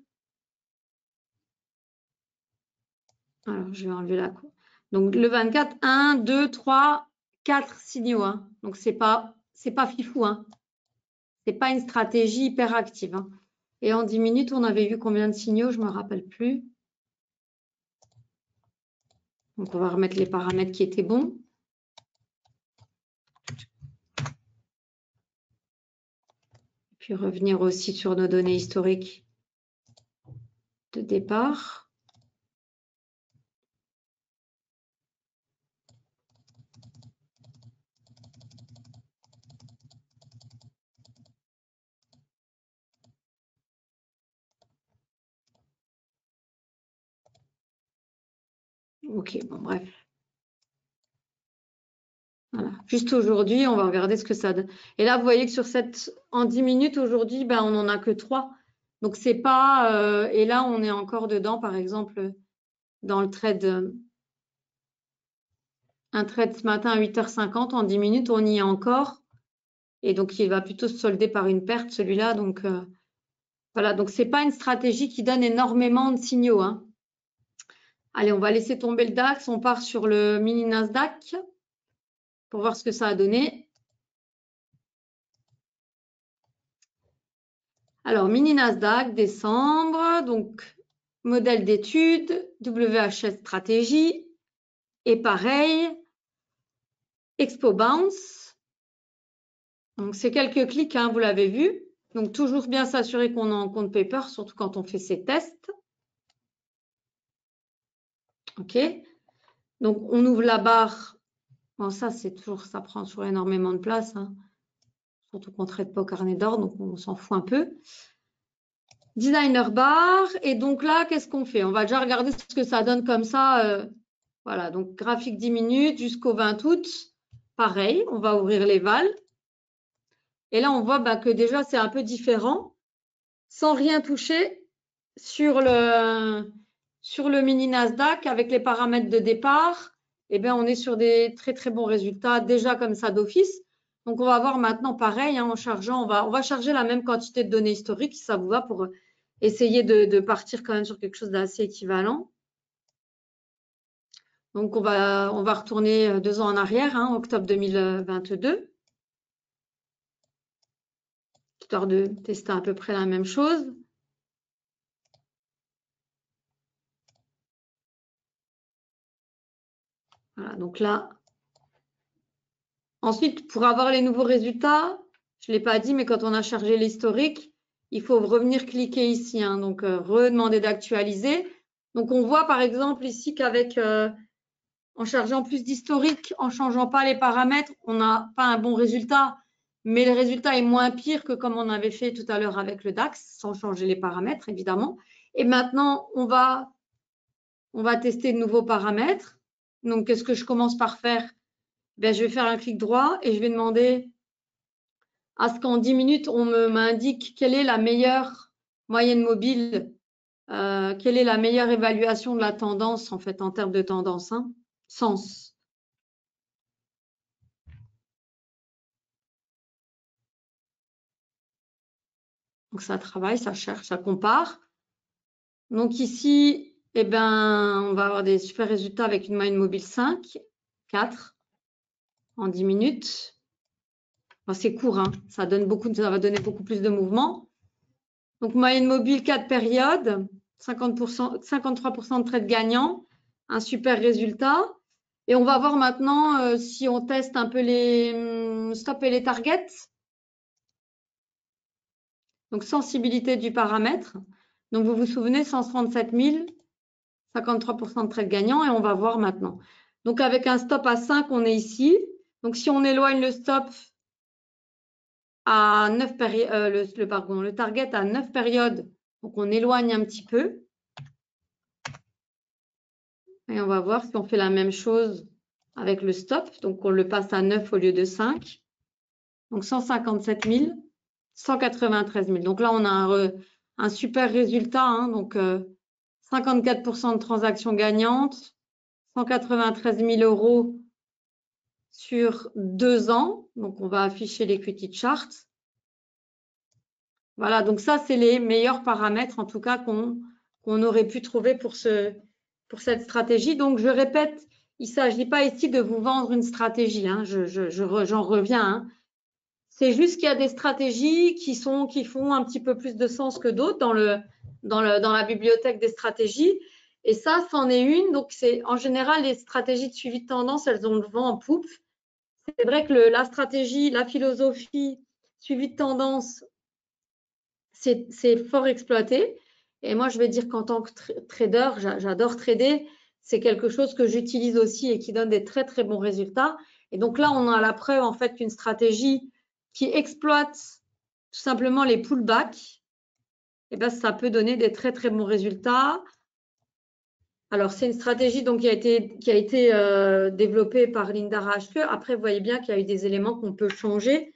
alors je vais enlever la cour. Donc le 24, 1, 2, 3, 4 signaux, hein. Donc c'est pas fifou, hein. C'est pas une stratégie hyper active, hein. Et en 10 minutes, on avait vu combien de signaux? Je ne me rappelle plus. Donc on va remettre les paramètres qui étaient bons. Puis revenir aussi sur nos données historiques de départ. Ok, bon, bref. Voilà. Juste aujourd'hui, on va regarder ce que ça donne. Et là, vous voyez que en 10 minutes, aujourd'hui, ben, on n'en a que 3. Donc, c'est pas... et là, on est encore dedans, par exemple, dans le trade... un trade ce matin à 8h50, en 10 minutes, on y est encore. Et donc, il va plutôt se solder par une perte, celui-là. Donc, voilà. Donc, ce n'est pas une stratégie qui donne énormément de signaux, hein. Allez, on va laisser tomber le DAX. On part sur le mini Nasdaq pour voir ce que ça a donné. Alors, mini Nasdaq, décembre. Donc, modèle d'étude, WHS stratégie. Et pareil, Expo Bounce. Donc, c'est quelques clics, hein, vous l'avez vu. Donc, toujours bien s'assurer qu'on est en compte paper, surtout quand on fait ces tests. OK. Donc, on ouvre la barre. Bon, ça, ça prend toujours énormément de place, hein. Surtout qu'on ne traite pas au carnet d'or, donc on s'en fout un peu. Designer bar. Et donc là, qu'est-ce qu'on fait? On va déjà regarder ce que ça donne comme ça. Voilà, donc graphique 10 minutes jusqu'au 20 août. Pareil, on va ouvrir les vals. Et là, on voit que déjà, c'est un peu différent. Sans rien toucher sur le mini Nasdaq avec les paramètres de départ, eh bien, on est sur des très, très bons résultats déjà comme ça d'office. Donc, on va voir maintenant pareil, hein, en chargeant, on va charger la même quantité de données historiques, si ça vous va, pour essayer de partir quand même sur quelque chose d'assez équivalent. Donc, on va retourner 2 ans en arrière, hein, octobre 2022, histoire de tester à peu près la même chose. Voilà, donc là, ensuite, pour avoir les nouveaux résultats, je ne l'ai pas dit, mais quand on a chargé l'historique, il faut revenir cliquer ici, hein, donc redemander d'actualiser. Donc, on voit par exemple ici qu'avec en chargeant plus d'historique, en changeant pas les paramètres, on n'a pas un bon résultat, mais le résultat est moins pire que comme on avait fait tout à l'heure avec le DAX, sans changer les paramètres, évidemment. Et maintenant, on va tester de nouveaux paramètres. Donc, qu'est-ce que je commence par faire? Ben, je vais faire un clic droit et je vais demander à ce qu'en 10 minutes, on m'indique quelle est la meilleure moyenne mobile, quelle est la meilleure évaluation de la tendance, en fait, en termes de tendance, hein, sens. Donc, ça travaille, ça cherche, ça compare. Donc, ici, eh ben, on va avoir des super résultats avec une moyenne mobile 5, 4 en 10 minutes. Bon, c'est court, hein, ça va donner beaucoup plus de mouvement. Donc, moyenne mobile 4 périodes, 53% de trades gagnants, un super résultat. Et on va voir maintenant si on teste un peu les stops et les targets. Donc, sensibilité du paramètre. Donc, vous vous souvenez, 137 000, 53% de trades gagnants. Et on va voir maintenant. Donc, avec un stop à 5, on est ici. Donc, si on éloigne le stop à 9 périodes, le target à 9 périodes, donc on éloigne un petit peu. Et on va voir si on fait la même chose avec le stop. Donc, on le passe à 9 au lieu de 5. Donc, 157 000, 193 000. Donc là, on a un super résultat. Hein, donc, 54% de transactions gagnantes, 193 000 euros sur 2 ans. Donc, on va afficher l'equity chart. Voilà, donc ça, c'est les meilleurs paramètres, en tout cas, qu'on aurait pu trouver pour cette stratégie. Donc, je répète, il ne s'agit pas ici de vous vendre une stratégie. Hein, j'en reviens. Hein. C'est juste qu'il y a des stratégies qui font un petit peu plus de sens que d'autres dans la bibliothèque des stratégies. Et ça, c'en est une. Donc, en général, les stratégies de suivi de tendance, elles ont le vent en poupe. C'est vrai que la stratégie, la philosophie, suivi de tendance, c'est fort exploité. Et moi, je vais dire qu'en tant que trader, j'adore trader. C'est quelque chose que j'utilise aussi et qui donne des très, très bons résultats. Et donc là, on a la preuve, en fait, qu'une stratégie qui exploite tout simplement les pullbacks, eh ben, ça peut donner des très, très bons résultats. Alors, c'est une stratégie donc, qui a été développée par Linda Raschke. Après, vous voyez bien qu'il y a eu des éléments qu'on peut changer.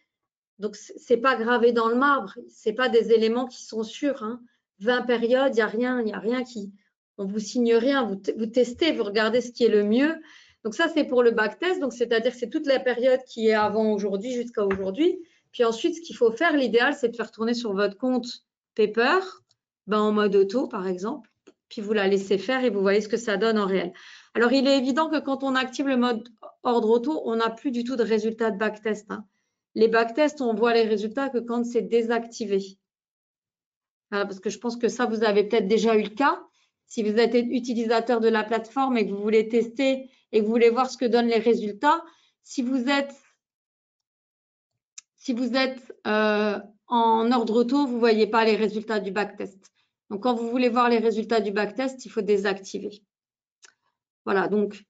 Donc, ce n'est pas gravé dans le marbre. Ce n'est pas des éléments qui sont sûrs. Hein. 20 périodes, il n'y a rien qui… On ne vous signe rien. Vous testez, vous regardez ce qui est le mieux. Donc, ça, c'est pour le backtest. Donc, c'est-à-dire que c'est toute la période qui est avant aujourd'hui jusqu'à aujourd'hui. Puis ensuite, ce qu'il faut faire, l'idéal, c'est de faire tourner sur votre compte Paper, en mode auto, par exemple. Puis, vous la laissez faire et vous voyez ce que ça donne en réel. Alors, il est évident que quand on active le mode ordre auto, on n'a plus du tout de résultat de backtest. Hein. Les backtests, on voit les résultats que quand c'est désactivé. Voilà, parce que je pense que ça, vous avez peut-être déjà eu le cas. Si vous êtes utilisateur de la plateforme et que vous voulez tester et que vous voulez voir ce que donnent les résultats, si vous êtes en ordre auto, vous ne voyez pas les résultats du backtest. Donc, quand vous voulez voir les résultats du backtest, il faut désactiver. Voilà, donc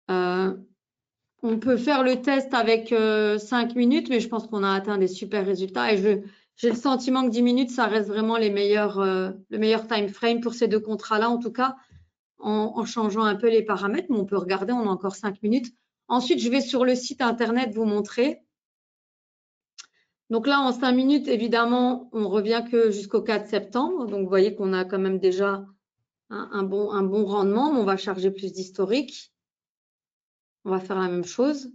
on peut faire le test avec 5 minutes, mais je pense qu'on a atteint des super résultats. Et j'ai le sentiment que 10 minutes, ça reste vraiment le meilleur time frame pour ces deux contrats-là, en tout cas, en changeant un peu les paramètres. Mais on peut regarder, on a encore 5 minutes. Ensuite, je vais sur le site Internet vous montrer. Donc là, en 5 minutes, évidemment, on revient que jusqu'au 4 septembre. Donc, vous voyez qu'on a quand même déjà un bon rendement. Mais on va charger plus d'historique. On va faire la même chose.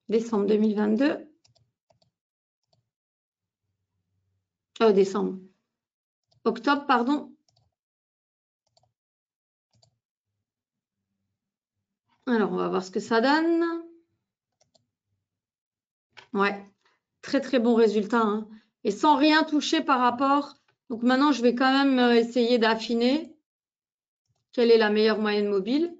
Décembre 2022. Décembre. Octobre, pardon. Alors, on va voir ce que ça donne. Ouais, très, très bon résultat. Hein. Et sans rien toucher par rapport. Donc, maintenant, je vais quand même essayer d'affiner quelle est la meilleure moyenne mobile.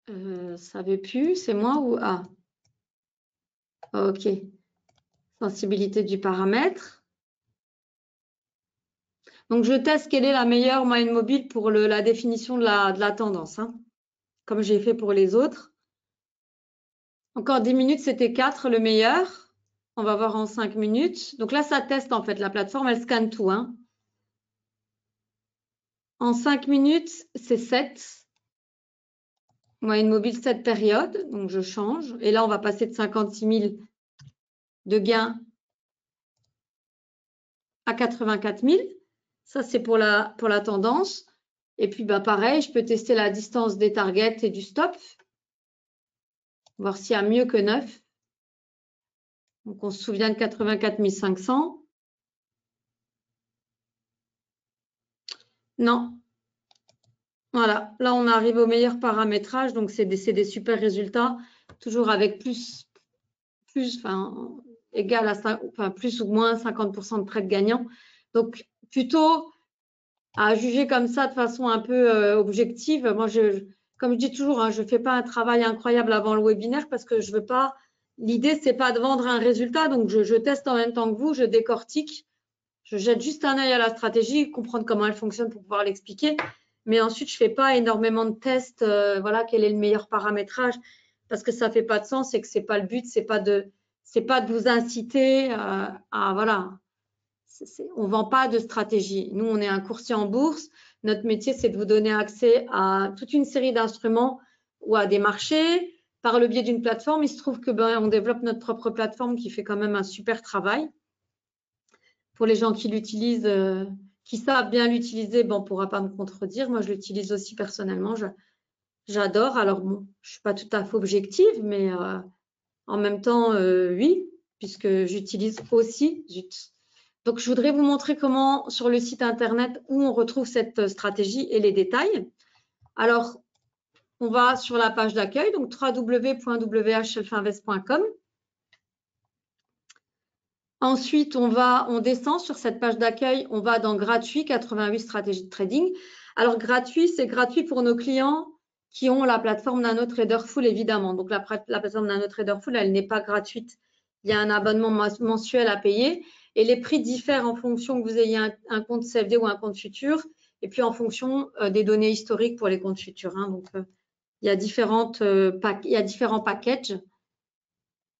Ça veut plus, c'est moi ou A? Ok. Sensibilité du paramètre. Donc, je teste quelle est la meilleure moyenne mobile pour la définition de la tendance, hein, comme j'ai fait pour les autres. Encore 10 minutes, c'était 4 le meilleur. On va voir en 5 minutes. Donc là, ça teste en fait. La plateforme, elle scanne tout, hein. En 5 minutes, c'est 7. Moyenne mobile, 7 périodes. Donc, je change. Et là, on va passer de 56 000 de gains à 84 000. Ça, c'est pour la tendance. Et puis, bah, pareil, je peux tester la distance des targets et du stop. Voir s'il y a mieux que 9. Donc, on se souvient de 84 500. Non. Voilà. Là, on arrive au meilleur paramétrage. Donc, c'est des super résultats. Toujours avec plus, enfin, égal à, enfin, plus ou moins 50% de trades gagnants. Donc, plutôt à juger comme ça de façon un peu objective. Moi, comme je dis toujours, hein, je ne fais pas un travail incroyable avant le webinaire parce que je veux pas. L'idée, c'est pas de vendre un résultat. Donc, je teste en même temps que vous, je décortique, je jette juste un œil à la stratégie, comprendre comment elle fonctionne pour pouvoir l'expliquer. Mais ensuite, je fais pas énormément de tests. Voilà, quel est le meilleur paramétrage parce que ça fait pas de sens et que c'est pas le but. C'est pas de vous inciter à voilà. On ne vend pas de stratégie. Nous, on est un courtier en bourse. Notre métier, c'est de vous donner accès à toute une série d'instruments ou à des marchés par le biais d'une plateforme. Il se trouve que on développe notre propre plateforme qui fait quand même un super travail. Pour les gens qui l'utilisent, qui savent bien l'utiliser, on ne pourra pas me contredire. Moi, je l'utilise aussi personnellement. J'adore. Alors, bon, je ne suis pas tout à fait objective, mais en même temps, oui, puisque j'utilise aussi Zut. Donc, je voudrais vous montrer comment, sur le site internet, où on retrouve cette stratégie et les détails. Alors, on va sur la page d'accueil, donc www.whselfinvest.com. Ensuite, on descend sur cette page d'accueil, on va dans gratuit, 88 stratégies de trading. Alors, gratuit, c'est gratuit pour nos clients qui ont la plateforme NanoTraderFull, évidemment. Donc, la plateforme NanoTraderFull, elle n'est pas gratuite. Il y a un abonnement mensuel à payer. Et les prix diffèrent en fonction que vous ayez un compte CFD ou un compte futur, et puis en fonction des données historiques pour les comptes futurs. Hein. Donc, il y a différents packages.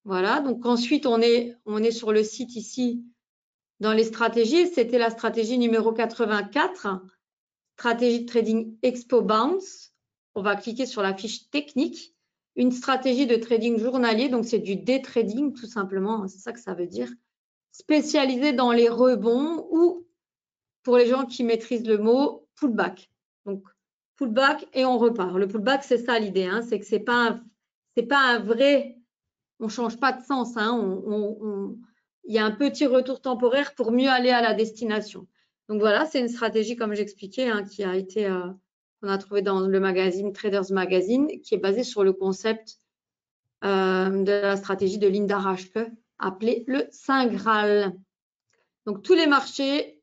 Voilà. Donc, ensuite, on est sur le site ici, dans les stratégies. C'était la stratégie numéro 84, stratégie de trading Expo Bounce. On va cliquer sur la fiche technique. Une stratégie de trading journalier, donc c'est du day trading tout simplement, c'est ça que ça veut dire. Spécialisé dans les rebonds ou, pour les gens qui maîtrisent le mot, pullback. Donc, pullback et on repart. Le pullback, c'est ça l'idée, hein, c'est que c'est pas un vrai, on change pas de sens, hein, il y a un petit retour temporaire pour mieux aller à la destination. Donc voilà, c'est une stratégie, comme j'expliquais, hein, qui a été, qu'on a trouvé dans le magazine Traders Magazine, qui est basé sur le concept de la stratégie de Linda Raschke, appelée le Saint Graal. Donc, tous les marchés,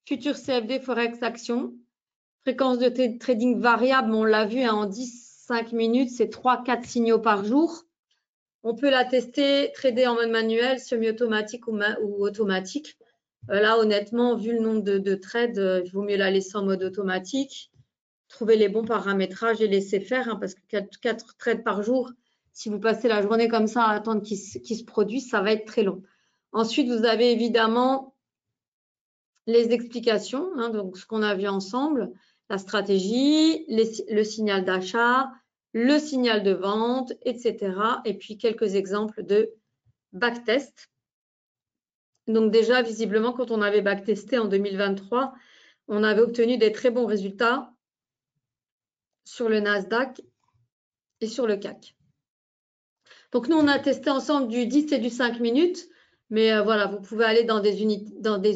futurs CFD, Forex, actions, fréquence de trading variable, on l'a vu, hein, en 10-5 minutes, c'est 3-4 signaux par jour. On peut la tester, trader en mode manuel, semi-automatique ou automatique. Là, honnêtement, vu le nombre de trades, il vaut mieux la laisser en mode automatique, trouver les bons paramétrages et laisser faire, hein, parce que 4 trades par jour, si vous passez la journée comme ça à attendre qu'ils se produisent, ça va être très long. Ensuite, vous avez évidemment les explications, hein, donc ce qu'on a vu ensemble, la stratégie, le signal d'achat, le signal de vente, etc. Et puis quelques exemples de backtest. Donc déjà, visiblement, quand on avait backtesté en 2023, on avait obtenu des très bons résultats sur le Nasdaq et sur le CAC. Donc nous, on a testé ensemble du 10 et du 5 minutes. Mais voilà, vous pouvez aller dans des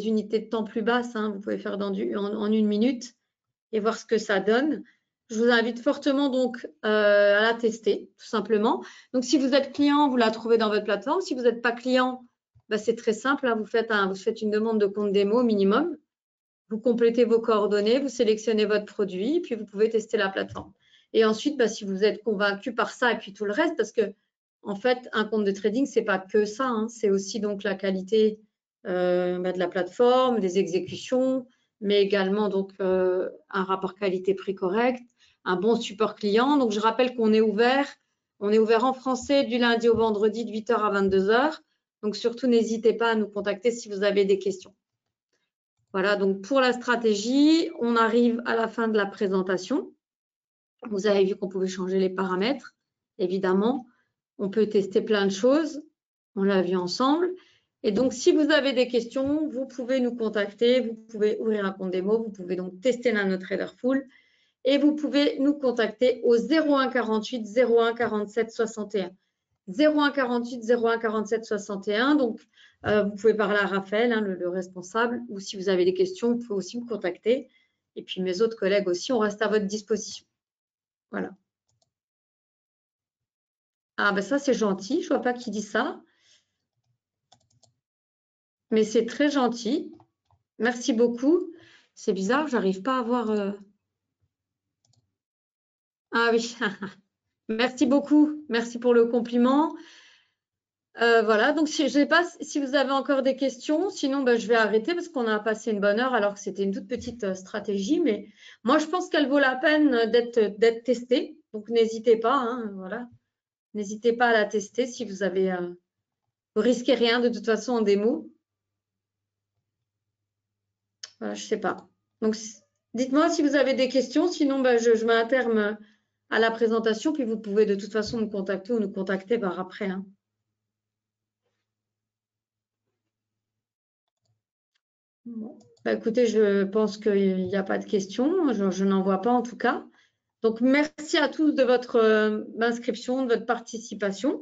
unités de temps plus basses. Hein, vous pouvez faire en 1 minute et voir ce que ça donne. Je vous invite fortement donc à la tester, tout simplement. Donc, si vous êtes client, vous la trouvez dans votre plateforme. Si vous n'êtes pas client, c'est très simple. Hein, vous faites une demande de compte démo minimum. Vous complétez vos coordonnées, vous sélectionnez votre produit, puis vous pouvez tester la plateforme. Et ensuite, bah, si vous êtes convaincu par ça et puis tout le reste, parce que en fait, un compte de trading, c'est pas que ça, hein, c'est aussi donc la qualité bah, de la plateforme, des exécutions, mais également donc un rapport qualité-prix correct, un bon support client. Donc, je rappelle qu'on est ouvert. On est ouvert en français du lundi au vendredi de 8h à 22h. Donc, surtout, n'hésitez pas à nous contacter si vous avez des questions. Voilà, donc pour la stratégie, on arrive à la fin de la présentation. Vous avez vu qu'on pouvait changer les paramètres, évidemment. On peut tester plein de choses. On l'a vu ensemble. Et donc, si vous avez des questions, vous pouvez nous contacter. Vous pouvez ouvrir un compte démo. Vous pouvez donc tester NanoTrader Full. Et vous pouvez nous contacter au 01 48 01 47 61. 01 48 01 47 61. Donc, vous pouvez parler à Raphaël, hein, le responsable, ou si vous avez des questions, vous pouvez aussi me contacter. Et puis, mes autres collègues aussi, on reste à votre disposition. Voilà. Ah, ben ça, c'est gentil. Je ne vois pas qui dit ça. Mais c'est très gentil. Merci beaucoup. C'est bizarre, je n'arrive pas à voir. Ah oui. Merci beaucoup. Merci pour le compliment. Voilà, donc je ne sais pas si vous avez encore des questions, sinon ben, je vais arrêter parce qu'on a passé une bonne heure alors que c'était une toute petite stratégie, mais moi je pense qu'elle vaut la peine d'être testée, donc n'hésitez pas, hein, voilà, n'hésitez pas à la tester si vous avez, vous risquez rien de toute façon en démo. Voilà, je ne sais pas. Donc dites-moi si vous avez des questions, sinon ben, je mets un terme à la présentation, puis vous pouvez de toute façon me contacter ou nous contacter par après. Hein. Bon. Bah, écoutez, je pense qu'il n'y a pas de questions. Je n'en vois pas en tout cas. Donc, merci à tous de votre inscription, de votre participation.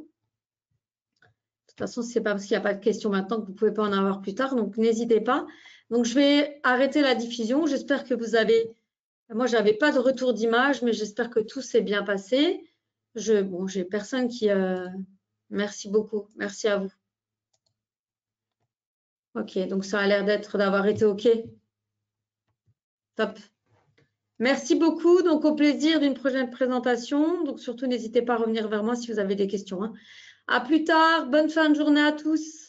De toute façon, ce n'est pas parce qu'il n'y a pas de questions maintenant que vous ne pouvez pas en avoir plus tard. Donc, n'hésitez pas. Donc, je vais arrêter la diffusion. J'espère que vous avez… Moi, je n'avais pas de retour d'image, mais j'espère que tout s'est bien passé. Bon, j'ai personne qui… Merci beaucoup. Merci à vous. OK, donc ça a l'air d'avoir été OK. Top. Merci beaucoup. Donc, au plaisir d'une prochaine présentation. Donc, surtout, n'hésitez pas à revenir vers moi si vous avez des questions. Hein. À plus tard. Bonne fin de journée à tous.